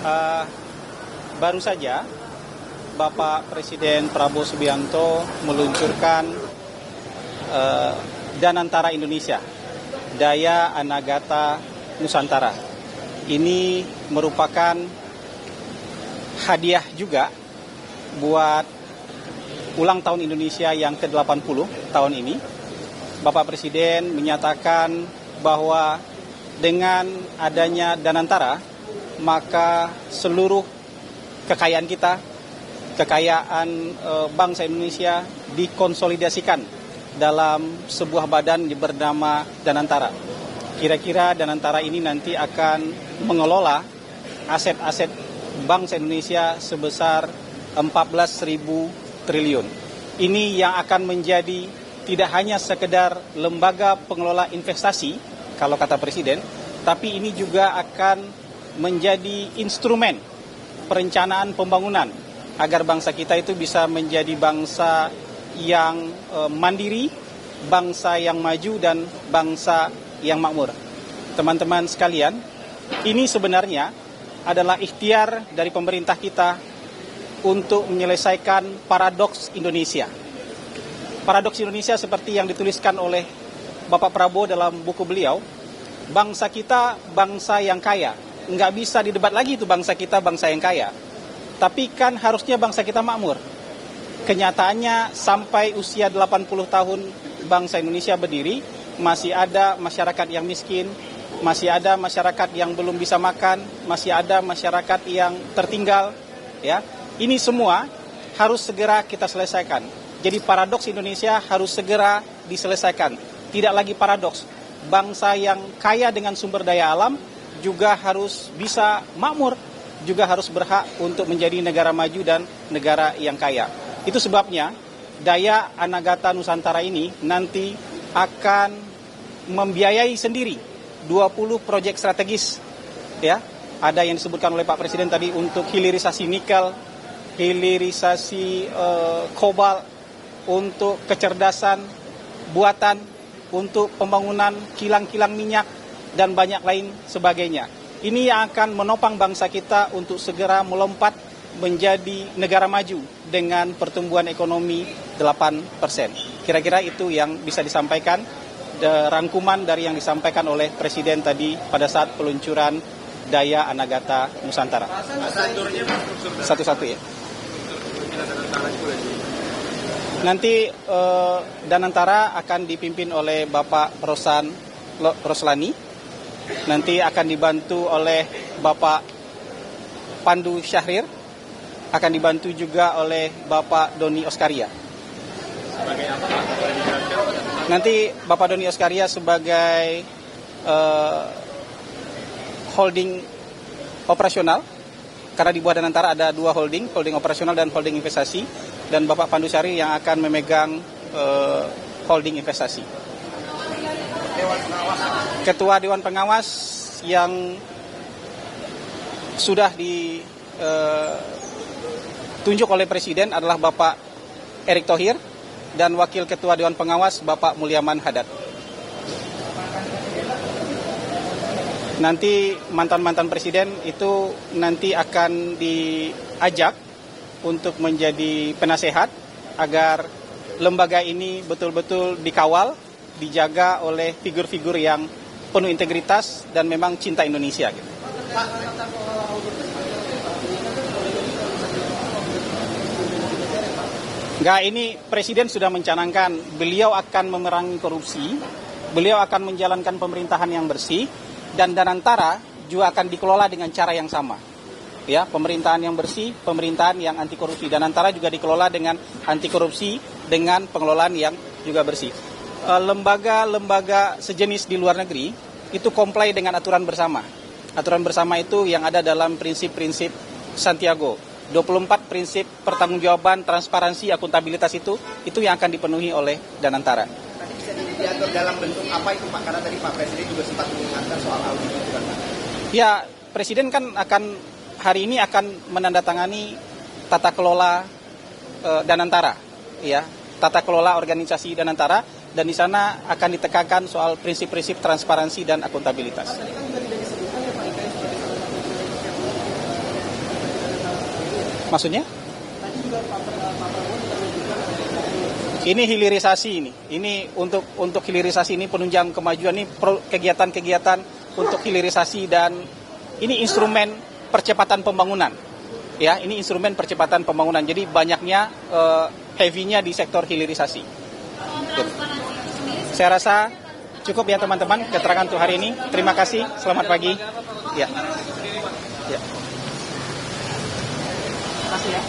Uh, Baru saja Bapak Presiden Prabowo Subianto meluncurkan Danantara Indonesia, Daya Anagata Nusantara. Ini merupakan hadiah juga buat ulang tahun Indonesia yang ke-80 tahun ini. Bapak Presiden menyatakan bahwa dengan adanya Danantara, maka seluruh kekayaan kita, kekayaan bangsa Indonesia dikonsolidasikan dalam sebuah badan bernama Danantara. Kira-kira Danantara ini nanti akan mengelola aset-aset bangsa Indonesia sebesar 14.000 triliun. Ini yang akan menjadi tidak hanya sekedar lembaga pengelola investasi, kalau kata Presiden, tapi ini juga akan menjadi instrumen perencanaan pembangunan agar bangsa kita itu bisa menjadi bangsa yang mandiri, bangsa yang maju, dan bangsa yang makmur. Teman-teman sekalian, ini sebenarnya adalah ikhtiar dari pemerintah kita untuk menyelesaikan paradoks Indonesia. Paradoks Indonesia seperti yang dituliskan oleh Bapak Prabowo dalam buku beliau, bangsa kita bangsa yang kaya. Nggak bisa didebat lagi itu bangsa kita bangsa yang kaya. Tapi kan harusnya bangsa kita makmur. Kenyataannya sampai usia 80 tahun bangsa Indonesia berdiri, masih ada masyarakat yang miskin, masih ada masyarakat yang belum bisa makan, masih ada masyarakat yang tertinggal. Ya, ini semua harus segera kita selesaikan. Jadi paradoks Indonesia harus segera diselesaikan. Tidak lagi paradoks. Bangsa yang kaya dengan sumber daya alam juga harus bisa makmur, juga harus berhak untuk menjadi negara maju dan negara yang kaya. Itu sebabnya Daya Anagata Nusantara ini nanti akan membiayai sendiri 20 proyek strategis. Ya, ada yang disebutkan oleh Pak Presiden tadi untuk hilirisasi nikel, hilirisasi kobalt, untuk kecerdasan buatan, untuk pembangunan kilang-kilang minyak, dan banyak lain sebagainya. Ini yang akan menopang bangsa kita untuk segera melompat menjadi negara maju dengan pertumbuhan ekonomi 8%. Kira-kira itu yang bisa disampaikan, rangkuman dari yang disampaikan oleh Presiden tadi pada saat peluncuran Daya Anagata Nusantara. Satu-satu ya. Nanti Danantara akan dipimpin oleh Bapak Roslani. Nanti akan dibantu oleh Bapak Pandu Syahrir, akan dibantu juga oleh Bapak Doni Oskaria. Nanti Bapak Doni Oskaria sebagai holding operasional, karena di bawah Danantara ada dua holding operasional dan holding investasi, dan Bapak Pandu Syahrir yang akan memegang holding investasi. Ketua Dewan Pengawas yang sudah ditunjuk oleh Presiden adalah Bapak Erick Thohir, dan Wakil Ketua Dewan Pengawas Bapak Mulyaman Hadad. Nanti mantan-mantan Presiden itu nanti akan diajak untuk menjadi penasehat agar lembaga ini betul-betul dikawal, dijaga oleh figur-figur yang penuh integritas dan memang cinta Indonesia gitu. Enggak, ini Presiden sudah mencanangkan beliau akan memerangi korupsi, beliau akan menjalankan pemerintahan yang bersih, dan Danantara juga akan dikelola dengan cara yang sama. Ya, pemerintahan yang bersih, pemerintahan yang anti korupsi. Danantara juga dikelola dengan anti korupsi, dengan pengelolaan yang juga bersih. Lembaga-lembaga sejenis di luar negeri itu comply dengan aturan bersama. Aturan bersama itu yang ada dalam prinsip-prinsip Santiago. 24 prinsip pertanggungjawaban, transparansi, akuntabilitas itu yang akan dipenuhi oleh Danantara. Tadi bisa diatur dalam bentuk apa itu Pak? Karena tadi Pak Presiden juga sempat mengingatkan soal audit itu kan Pak. Ya, Presiden kan hari ini akan menandatangani tata kelola Danantara, ya, tata kelola organisasi Danantara, dan di sana akan ditekankan soal prinsip-prinsip transparansi dan akuntabilitas. Maksudnya? Ini hilirisasi ini. Ini untuk hilirisasi ini penunjang kemajuan ini kegiatan-kegiatan untuk hilirisasi dan ini instrumen percepatan pembangunan. Ya, ini instrumen percepatan pembangunan. Jadi banyaknya heavy-nya di sektor hilirisasi. Tuh. Saya rasa cukup ya teman-teman keterangan untuk hari ini. Terima kasih. Selamat pagi. Ya. Ya. Terima kasih ya.